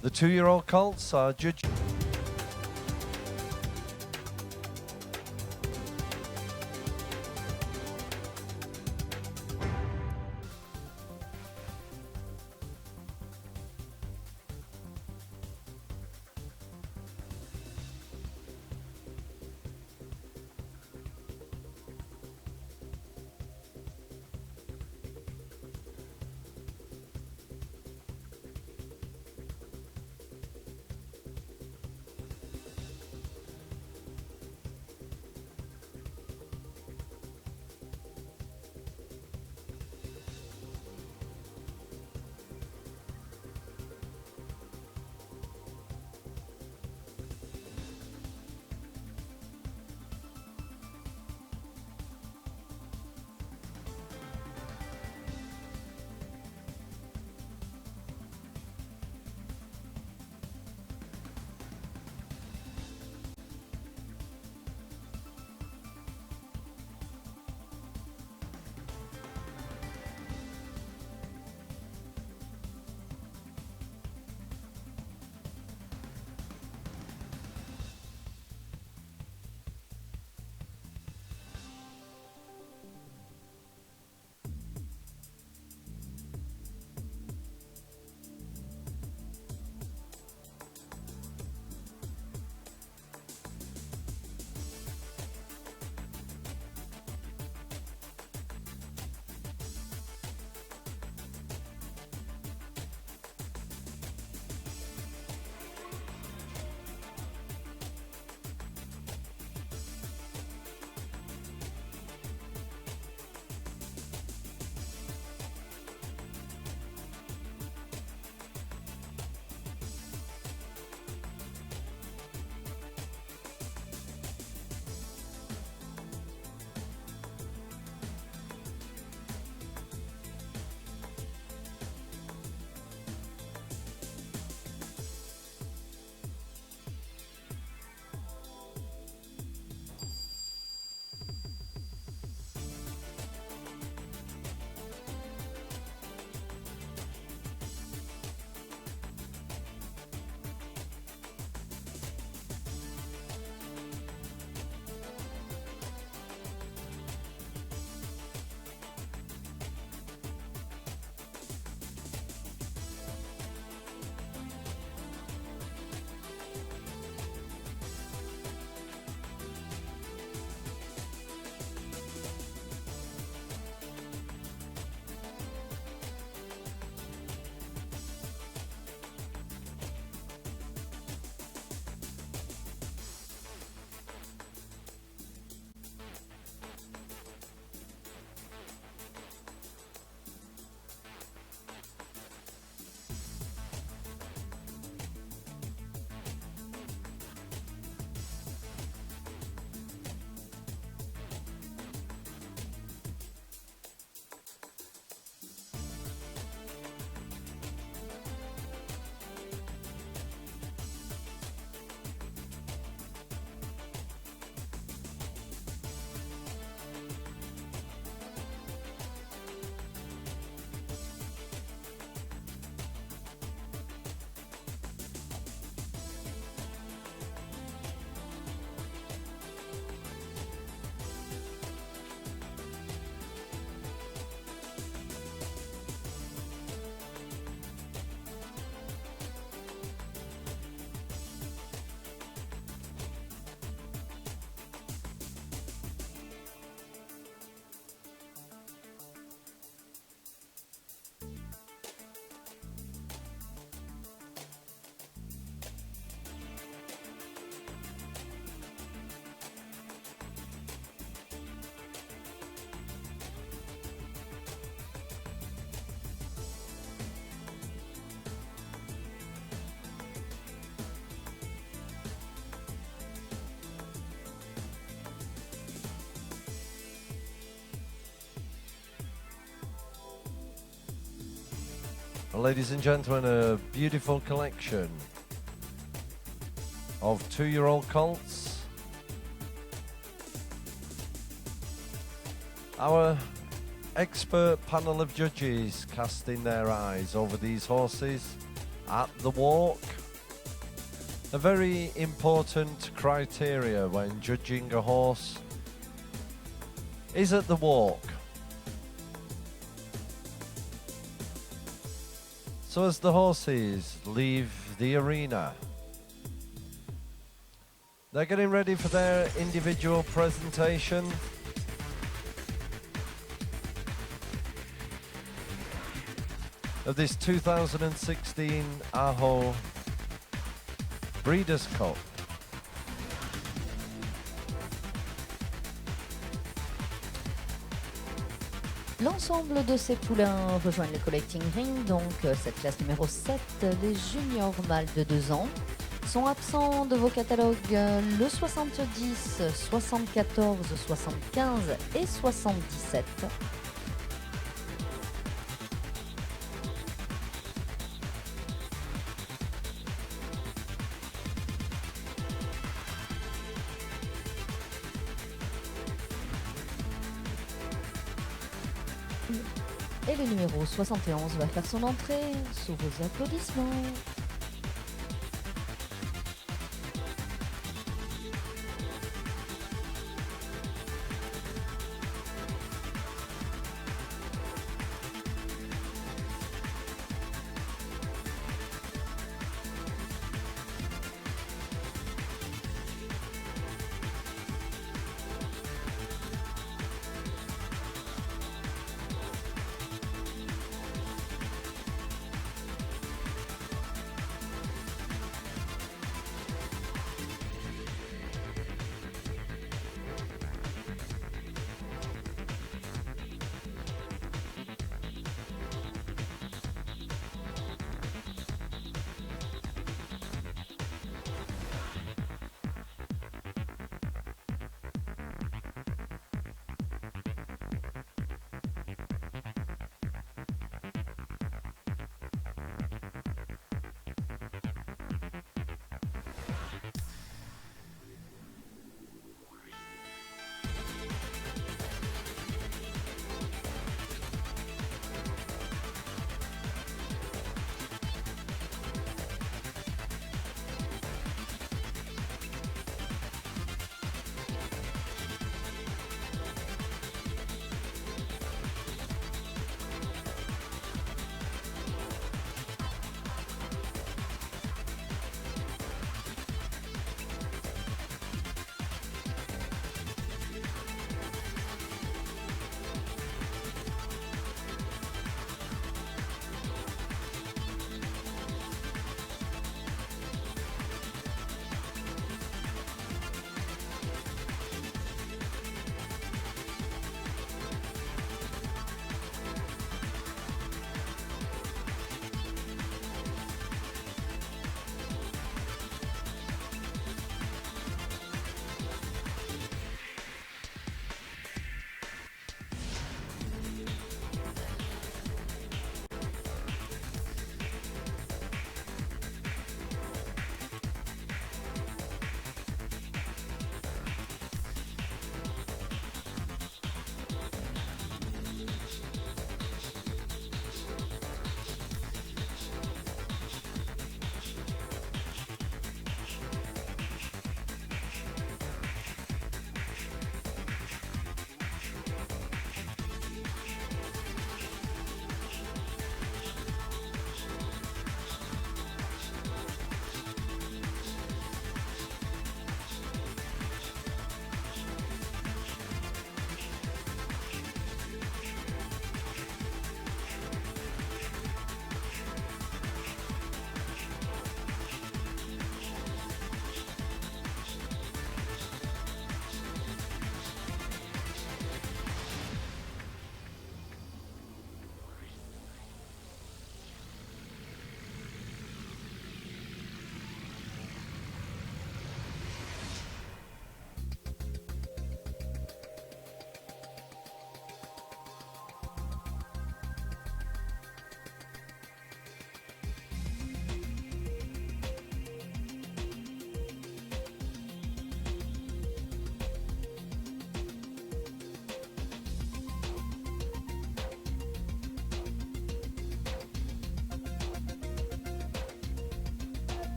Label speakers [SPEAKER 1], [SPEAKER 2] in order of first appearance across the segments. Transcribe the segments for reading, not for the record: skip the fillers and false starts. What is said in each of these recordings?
[SPEAKER 1] The 2-year-old colts are judged. Ladies and gentlemen, a beautiful collection of 2-year-old colts. Our expert panel of judges casting their eyes over these horses at the walk. A very important criteria when judging a horse is at the walk. So as the horses leave the arena, they're getting ready for their individual presentation. Of this 2016 Aho Breeders' Cup.
[SPEAKER 2] L'ensemble de ces poulains rejoignent le collecting ring, donc cette classe numéro 7, les juniors mâles de 2 ans, sont absents de vos catalogues le 70, 74, 75 et 77. Et le numéro 71 va faire son entrée sous vos applaudissements.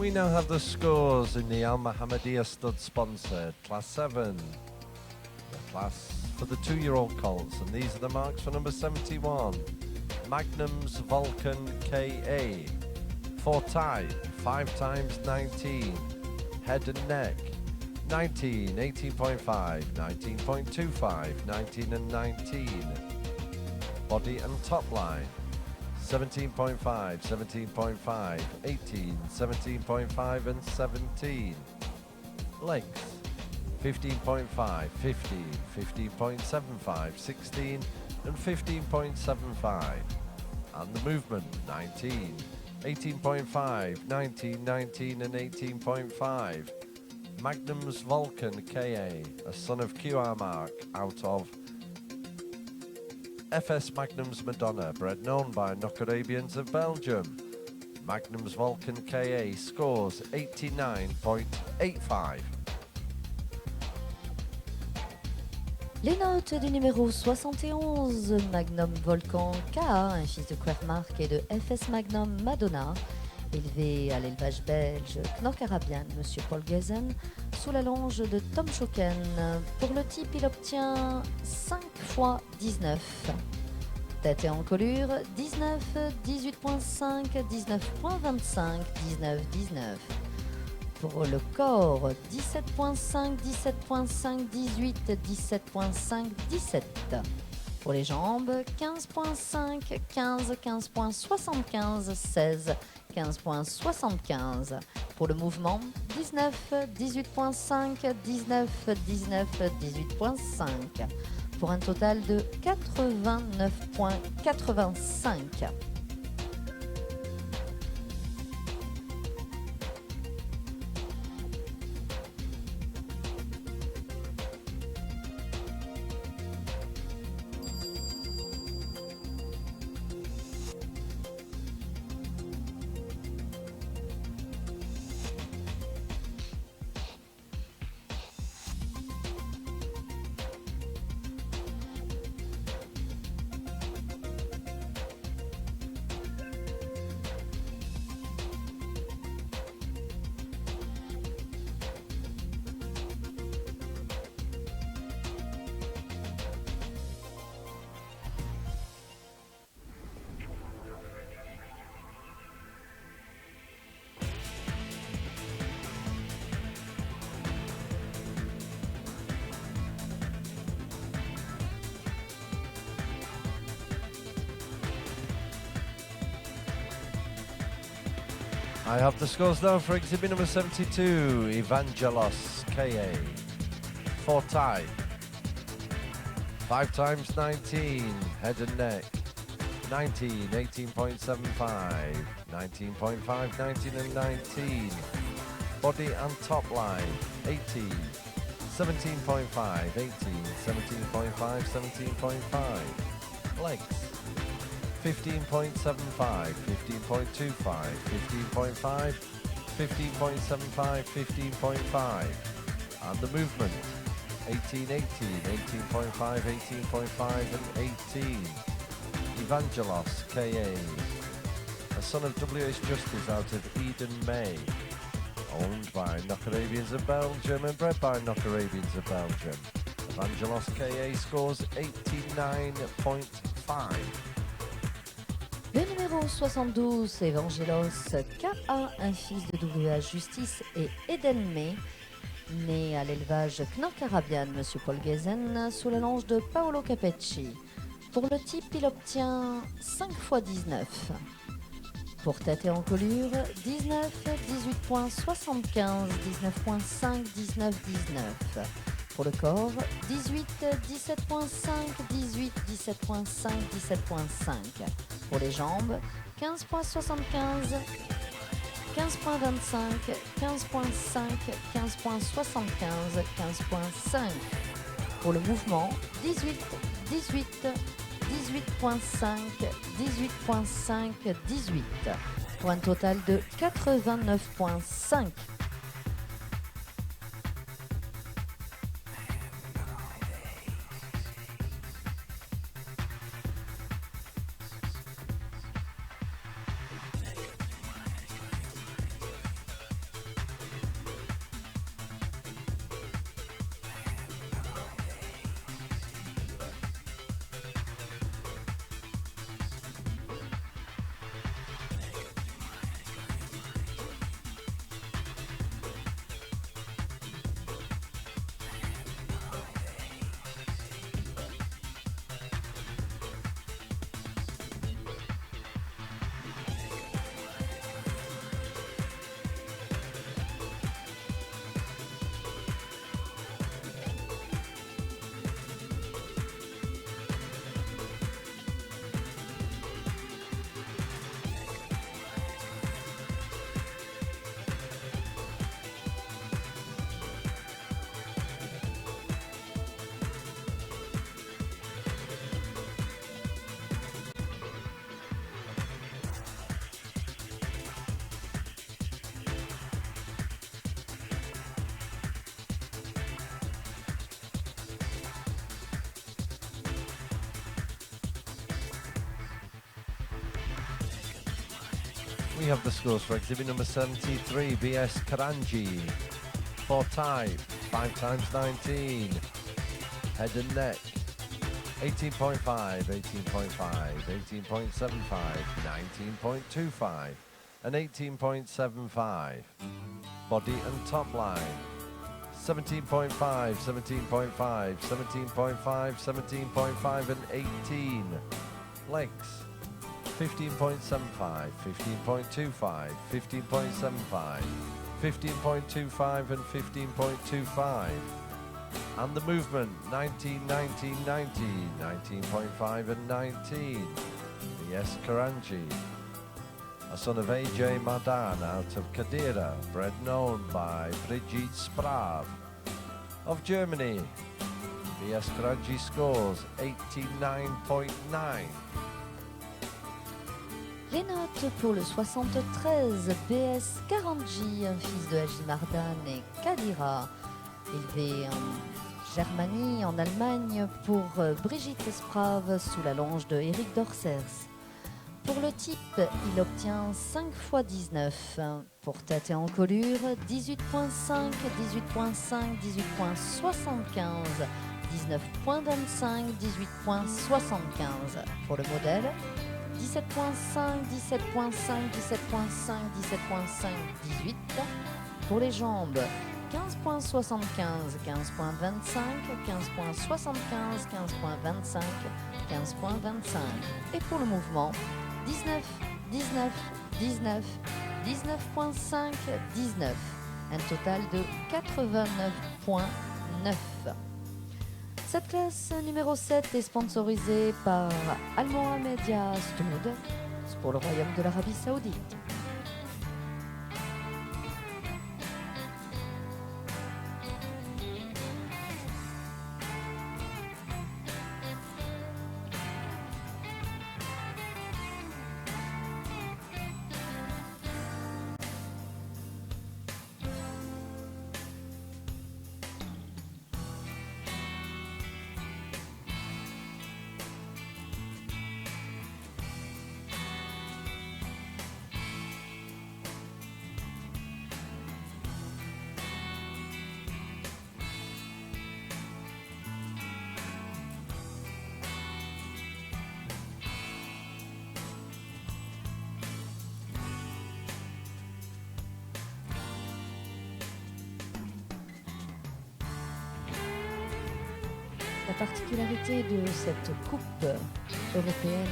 [SPEAKER 1] We now have the scores in the Al Mohammedia stud sponsor, Class 7. The class for the 2-year-old colts, and these are the marks for number 71. Magnum's Vulcan KA. For type, 5 times 19. Head and neck, 19, 18.5, 19.25, 19 and 19. Body and top line, 17.5, 17.5, 18, 17.5 and 17. Length, 15.5, 15, 15.75, 16 and 15.75. And the movement, 19, 18.5, 19, 19 and 18.5. Magnum's Vulcan KA, a son of QR Mark out of FS Magnum's Madonna, bred known by Knock-Arabians of Belgium. Magnum's Vulcan KA scores 89.85.
[SPEAKER 2] Les notes du numéro 71, Magnum Volcan KA, un fils de Quermark et de FS Magnum Madonna, élevé à l'élevage belge Knock-Arabian, Monsieur Paul Gezen, sous la longe de Tom Schocken. Pour le type, il obtient 5 x 19. Tête et encolure, 19, 18.5, 19.25, 19, 19. Pour le corps, 17.5, 17.5, 18, 17.5, 17. Pour les jambes, 15.5, 15, 15.75, 16, 15.75. Pour le mouvement, 19, 18.5, 19, 19, 18.5. Pour un total de 89.85.
[SPEAKER 1] I have the scores now for exhibit number 72, Evangelos KA. For type, 5 times 19, head and neck, 19, 18.75, 19.5, 19 and 19. Body and top line, 18, 17.5, 18, 17.5, 17.5. Legs, 15.75, 15.25, 15.5, 15.75, 15.5. And the movement, 18, 18, 18.5, 18.5 and 18. Evangelos KA, a son of W.H. Justice out of Eden May, owned by Knock-Arabians of Belgium and bred by Knock-Arabians of Belgium. Evangelos KA scores 89.5.
[SPEAKER 2] Le numéro 72, Evangelos KA, un fils de W.H. Justice et Eden May, né à l'élevage Knock-Arabian, Monsieur Paul Gezen, sous la longe de Paolo Capecci. Pour le type, il obtient 5 x 19. Pour tête et encolure, 19, 18.75, 19.5, 19, 19. Pour le corps, 18, 17.5, 18, 17.5, 17.5. Pour les jambes, 15.75, 15.25, 15.5, 15.75, 15.5. Pour le mouvement, 18, 18, 18.5, 18.5, 18. Pour un total de 89.5.
[SPEAKER 1] We have the scores for exhibit number 73, BS Karanji. For type, 5 times 19. Head and neck, 18.5, 18.5, 18.75, 19.25, and 18.75. Body and top line, 17.5, 17.5, 17.5, 17.5, and 18. Legs, 15.75, 15.25, 15.75, 15.25, and 15.25. And the movement, 19, 19, 19, 19.5 and 19. Yes, Karanji. A son of AJ Madan out of Kadira, bred and owned by Brigitte Sprav of Germany. BS Karanji scores 89.9.
[SPEAKER 2] Les notes pour le 73, BS Karanji, un fils de Haji Mardan et Kadira, élevé en Germanie, en Allemagne, pour Brigitte Sprav sous la longe de Eric Dorsers. Pour le type, il obtient 5 x 19. Pour tête et encolure, 18.5, 18.5, 18.75, 19.25, 18.75. Pour le modèle, 17.5, 17.5, 17.5, 17.5, 18. Pour les jambes, 15.75, 15.25, 15.75, 15.25, 15.25. Et pour le mouvement, 19, 19, 19, 19.5, 19. Un total de 89.9. Cette classe numéro 7 est sponsorisée par Al Mohammedia Stud pour le Royaume de l'Arabie Saoudite. La particularité de cette coupe européenne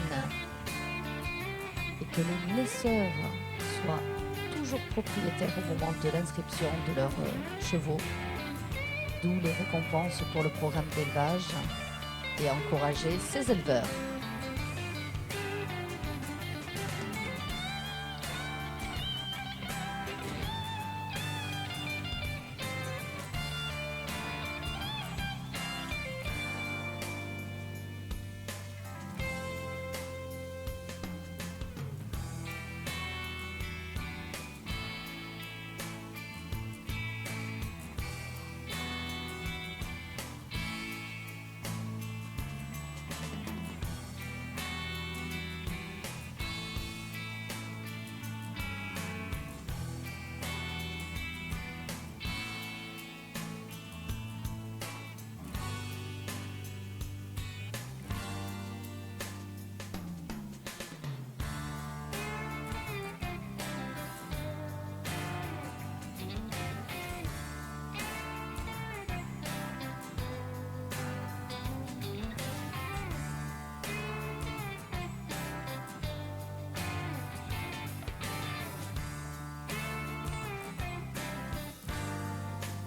[SPEAKER 2] est que les naisseurs soient toujours propriétaires au moment de l'inscription de leurs chevaux, d'où les récompenses pour le programme d'élevage et encourager ces éleveurs.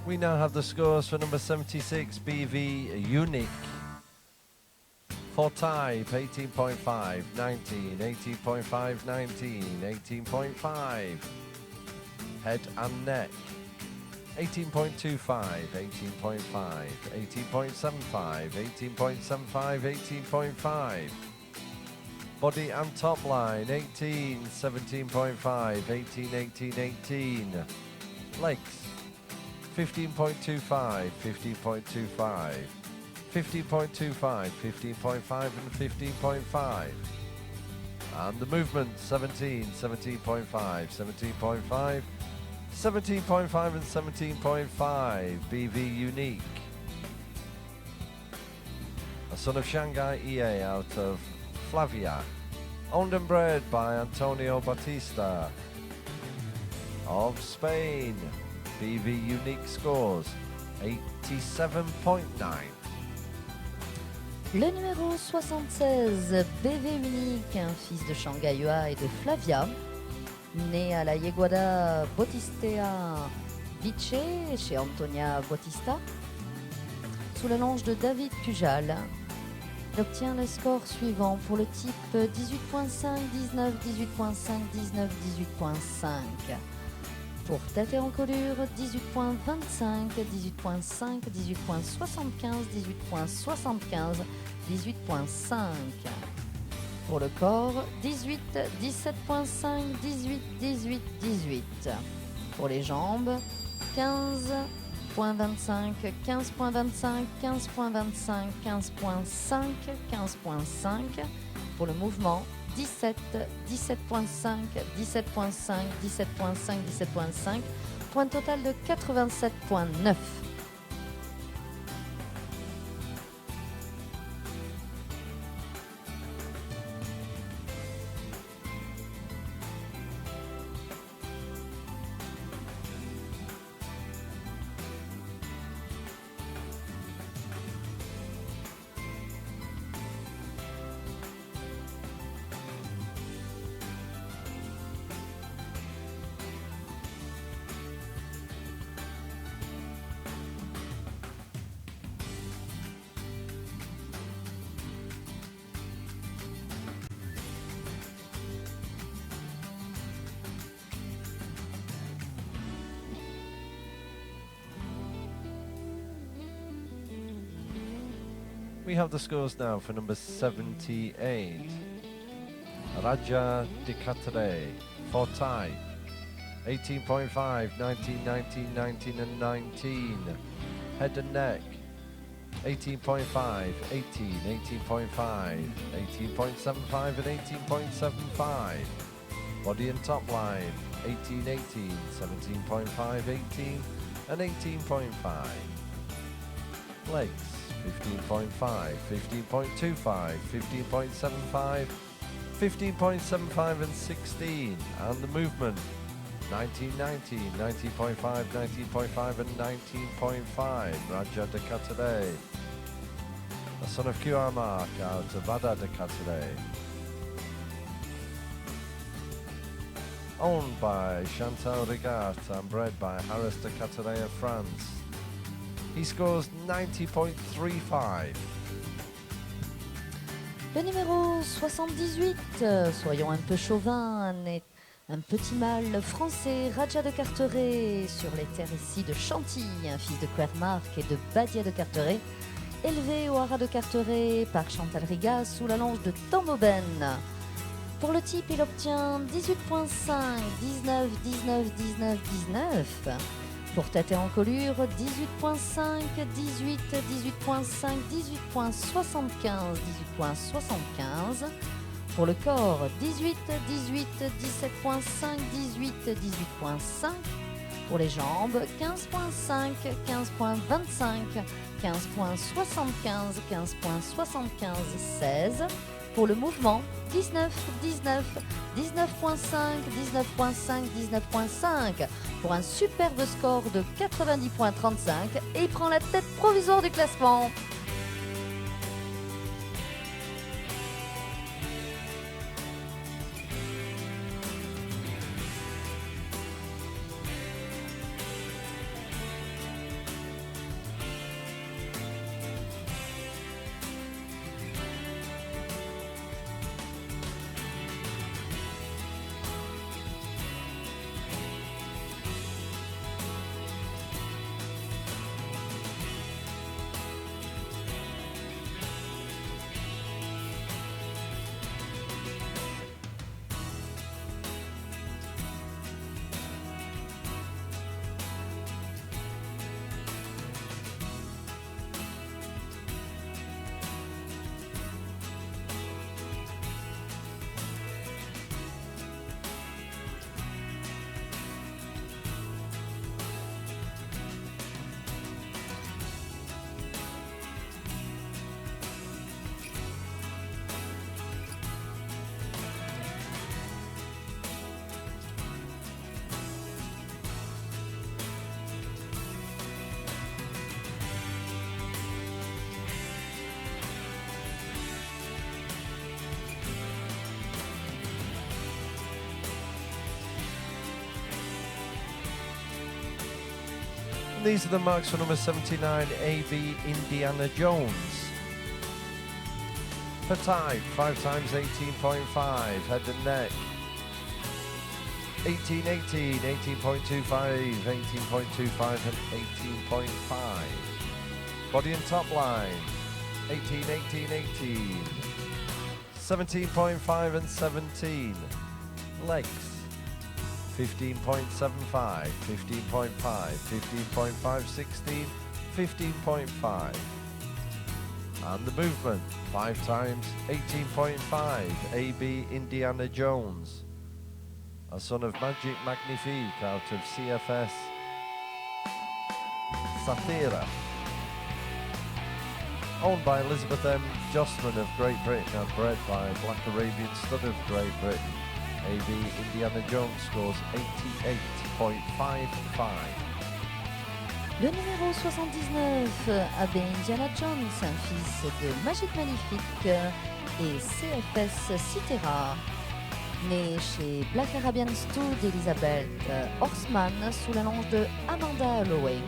[SPEAKER 1] We now have the scores for number 76, BV Unique. For type, 18.5, 19, 18.5, 19, 18.5. Head and neck, 18.25, 18.5, 18.75, 18.75, 18.5. Body and top line, 18, 17.5, 18, 18, 18. Legs, 15.25, 15.25, 15.25, 15.5 and 15.5. And the movement, 17, 17.5, 17.5, 17.5 and 17.5, BV Unique. A son of Shanghai EA out of Flavia. Owned and bred by Antonio Batista of Spain. BV Unique scores 87.9.
[SPEAKER 2] Le numéro 76, BV Unique, un fils de Shanghai UA et de Flavia, né à la Yeguada Bottistea Vice chez Antonia Bautista, sous le longe de David Pujal. Il obtient les scores suivants pour le type 18.5, 19, 18.5, 19, 18.5. Pour tête et encolure, 18.25, 18.5, 18.75, 18.75, 18.5. Pour le corps, 18, 17.5, 18, 18, 18. Pour les jambes, 15.25, 15.25, 15.25, 15.5, 15.5. Pour le mouvement, 17, 17.5, 17.5, 17.5, 17.5. Point total de 87.9.
[SPEAKER 1] We have the scores now for number 78. Raja de Catre for type. 18.5, 19, 19, 19 and 19. Head and neck. 18.5, 18, 18.5, 18.75 and 18.75. Body and top line. 18, 18, 17.5, 18 and 18.5. Legs. 15.5, 15.25, 15.75, 15.75 and 16. And the movement, 19, 19, 19.5, 19.5 and 19.5. Raja de Catre, a son of QR Mark out of Vada de Catre. Owned by Chantal Rigat and bred by Harris de Catre of France. He scores 90.35.
[SPEAKER 2] Le numéro 78, soyons un peu chauvins, est un petit mâle français, Raja de Carteret, sur les terres ici de Chantilly, un fils de Quermark et de Badia de Carteret, élevé au haras de Carteret par Chantal Rigas sous la longe de Tomoben. Pour le type, il obtient 18.5, 19, 19, 19, 19. Pour tête et encolure, 18.5, 18, 18.5, 18.75, 18.75. Pour le corps, 18, 18, 17.5, 18, 18.5. Pour les jambes, 15.5, 15.25, 15.75, 15.75, 16. Pour le mouvement, 19, 19, 19.5, 19.5, 19.5 pour un superbe score de 90.35 et il prend la tête provisoire du classement.
[SPEAKER 1] And these are the marks for number 79, AB Indiana Jones. For type, 5 times 18.5, head and neck. 1818, 18.25, 18.25 and 18.5. Body and top line, 18, 18, 18. 17.5 and 17. Legs, 15.75, 15.5, 15.5, 16, 15.5. And the movement, 5 times 18.5, AB Indiana Jones, a son of Magic Magnifique out of CFS Sathira, owned by Elizabeth M. Jossman of Great Britain and bred by Black Arabian Stud of Great Britain. AB Indiana Jones scores 88.55.
[SPEAKER 2] Le numéro 79, AB Indiana Jones, un fils de Magic Magnifique et CFS Citera, né chez Black Arabian Stud d'Elizabeth Horseman sous la longe de Amanda Holloway.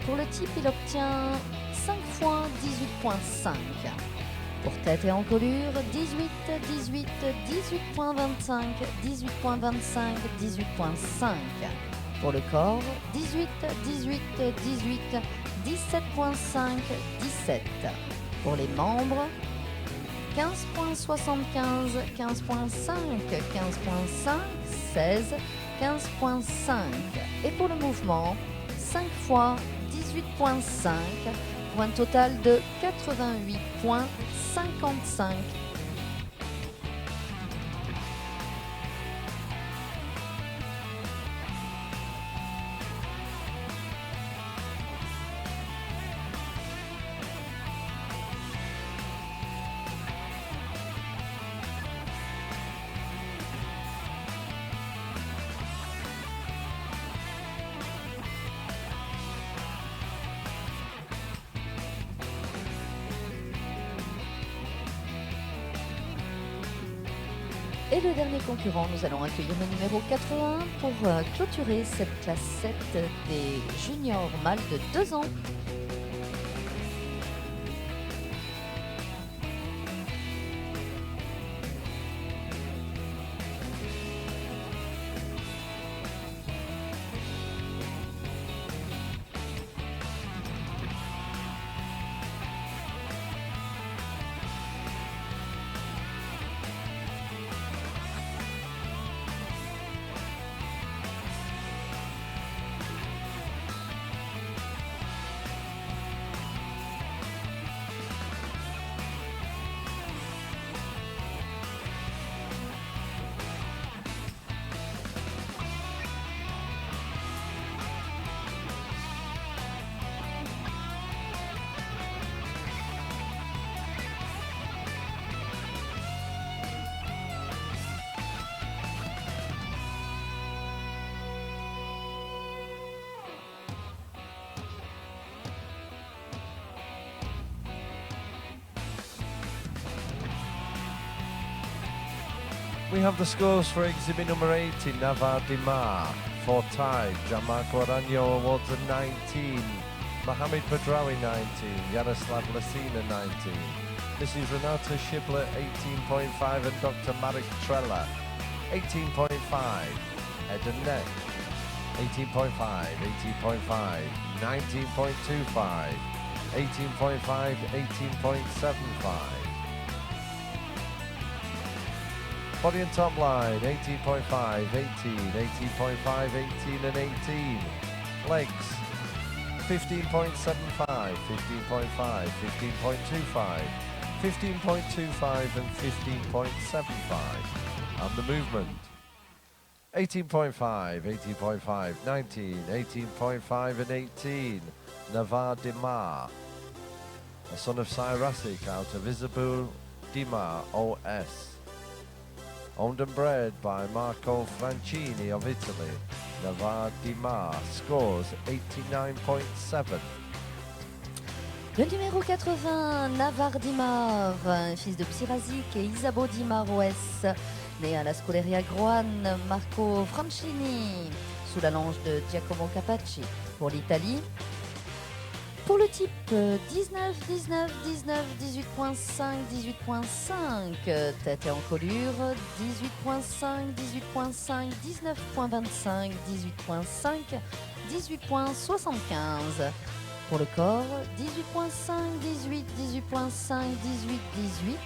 [SPEAKER 2] Pour le type, il obtient 5 fois 18.5. Pour tête et encolure, 18, 18, 18.25, 18.25, 18.5. Pour le corps, 18, 18, 18, 17.5, 17. Pour les membres, 15.75, 15.5, 15.5, 16, 15.5. Et pour le mouvement, 5 fois 18.5 pour un total de 88.55. Et le dernier concurrent, nous allons accueillir le numéro 81 pour clôturer cette classe 7 des juniors mâles de 2 ans.
[SPEAKER 1] We have the scores for exhibit number 80, Navar Dimar. For Thai, Gianmarco Aranyo awards a 19, Mohamed Padrawi 19, Yaroslav Lasina 19. Mrs. Renata Schibler 18.5 and Dr. Marek Trella 18.5. Head and neck 18.5, 18.5, 19.25, 18.5, 18.75. Body and top line, 18.5, 18, 18.5, 18 and 18. Legs, 15.75, 15.5, 15.25, 15.25 and 15.75. And the movement, 18.5, 18.5, 19, 18.5 and 18. Navar Dimar, a son of Cyrasic out of Isabel Dimar OS. Owned and bred by Marco Francini of Italy, Navar Dimar scores 89.7.
[SPEAKER 2] Le numéro 80, Navar Dimar, un fils de Psirazik et Isabeau Dimar OS, né à la Scuderia Groan, Marco Francini, sous la longe de Giacomo Capacci. Pour l'Italie, Pour le type 19, 19, 19, 18.5, 18.5, tête et encolure, 18.5, 18.5, 19.25, 18.5, 18.75. Pour le corps, 18.5, 18, 18.5, 18, 18.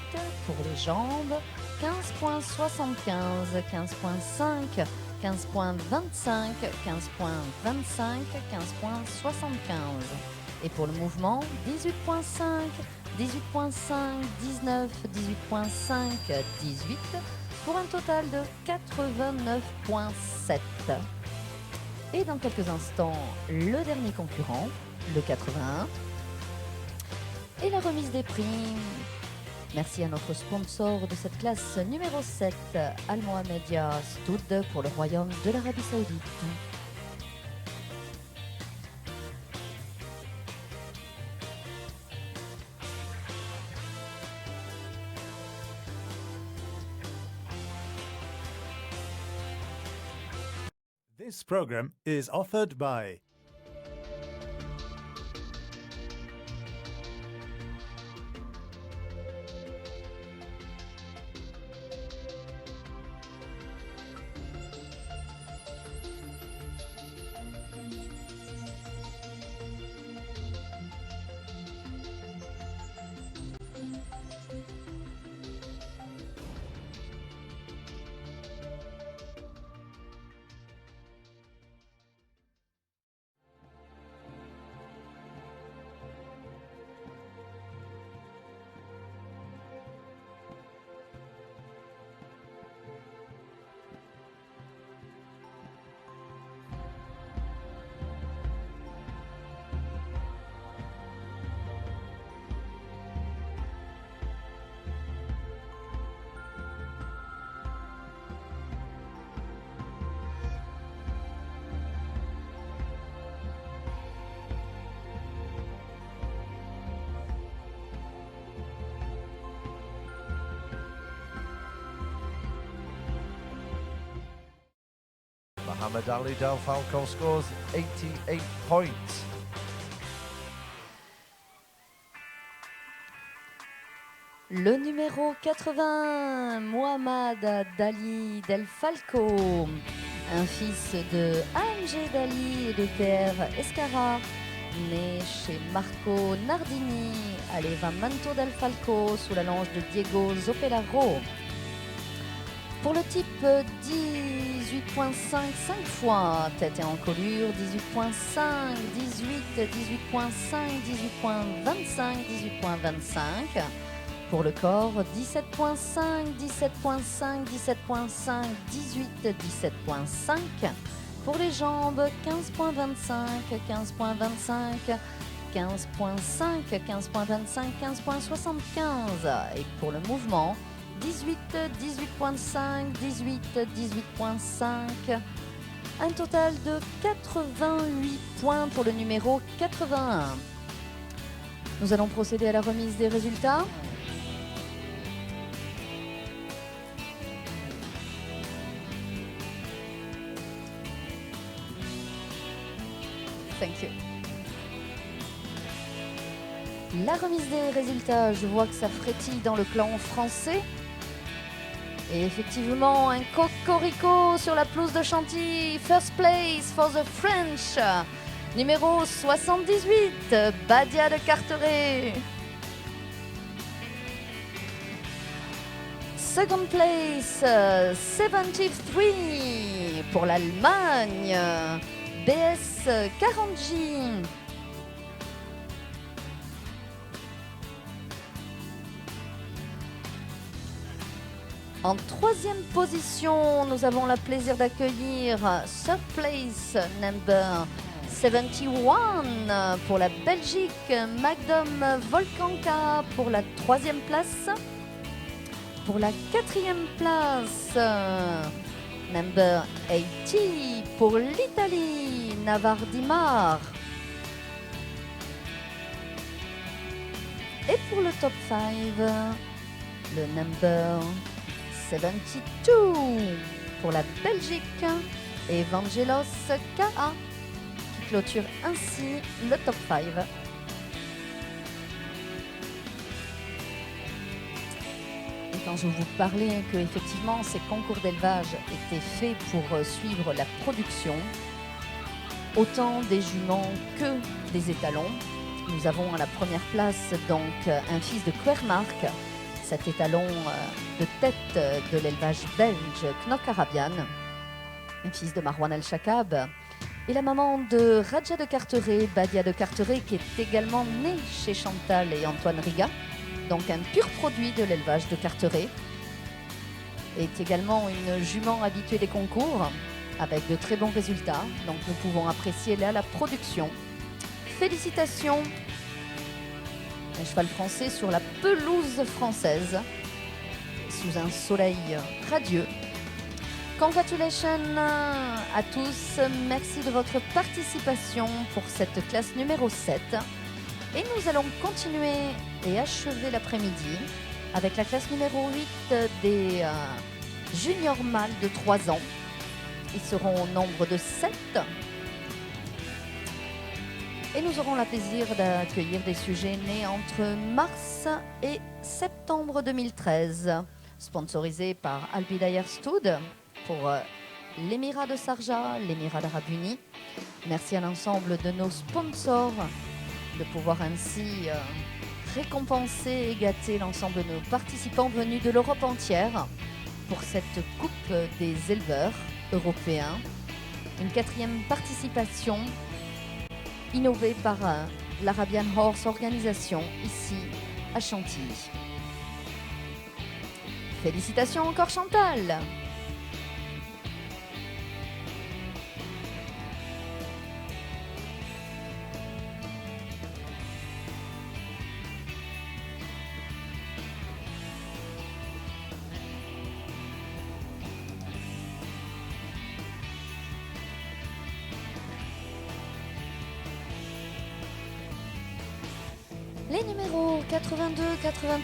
[SPEAKER 2] Pour les jambes, 15.75, 15.5, 15.25, 15.25, 15.75. Et pour le mouvement, 18.5, 18.5, 19, 18.5, 18, pour un total de 89.7. Et dans quelques instants, le dernier concurrent, le 81, et la remise des prix. Merci à notre sponsor de cette classe numéro 7, Al Mohammedia Stud, pour le Royaume de l'Arabie Saoudite.
[SPEAKER 3] This program is offered by
[SPEAKER 1] Muhammad Ali Del Falco scores 88 points.
[SPEAKER 2] Le numéro 80, Muhammad Ali Del Falco, un fils de AMG Dali et de Pierre Escara, né chez Marco Nardini à Levamanto del Falco sous la longe de Diego Zoppelaro. Pour le type 18.5, 5 fois, tête et encolure, 18.5, 18, 18.5, 18.25, 18.25. Pour le corps, 17.5, 17.5, 17.5, 18, 17.5. Pour les jambes, 15.25, 15.25, 15.5, 15.25, 15.75. Et pour le mouvement, 18, 18.5, 18, 18.5. Un total de 88 points pour le numéro 81. Nous allons procéder à la remise des résultats. Thank you. La remise des résultats, je vois que ça frétille dans le clan français. Et effectivement, un cocorico sur la pelouse de Chantilly. First place for the French. Numéro 78, Badia de Carteret. Second place, 73 pour l'Allemagne. BS 40J. En troisième position, nous avons le plaisir d'accueillir third place number 71 pour la Belgique, Magdom Volkanka pour la troisième place. Pour la quatrième place, number 80 pour l'Italie, Navardimar. Et pour le top 5, le number 72 pour la Belgique, Evangelos K.A. qui clôture ainsi le top 5. quand je vous parlais que effectivement ces concours d'élevage étaient faits pour suivre la production, autant des juments que des étalons. Nous avons à la première place donc un fils de Quermark, cet étalon de tête de l'élevage belge Knock Arabian, un fils de Marwan El Chakab, et la maman de Raja de Carteret, Badia de Carteret, qui est également née chez Chantal et Antoine Riga, donc un pur produit de l'élevage de Carteret, est également une jument habituée des concours, avec de très bons résultats, donc nous pouvons apprécier là la production. Félicitations, un cheval français sur la pelouse française, sous un soleil radieux. Congratulations à tous, merci de votre participation pour cette classe numéro 7. Et nous allons continuer et achever l'après-midi avec la classe numéro 8 des juniors mâles de 3 ans. Ils seront au nombre de 7. Et nous aurons le plaisir d'accueillir des sujets nés entre mars et septembre 2013, sponsorisés par Al Bidayah Stud pour l'Émirat de Sharjah, l'Émirat d'Arabes Unis. Merci à l'ensemble de nos sponsors de pouvoir ainsi récompenser et gâter l'ensemble de nos participants venus de l'Europe entière pour cette Coupe des éleveurs européens. Une 4e participation innovée par l'Arabian Horse Organisation ici à Chantilly. Félicitations encore Chantal! Les numéros 82, 83,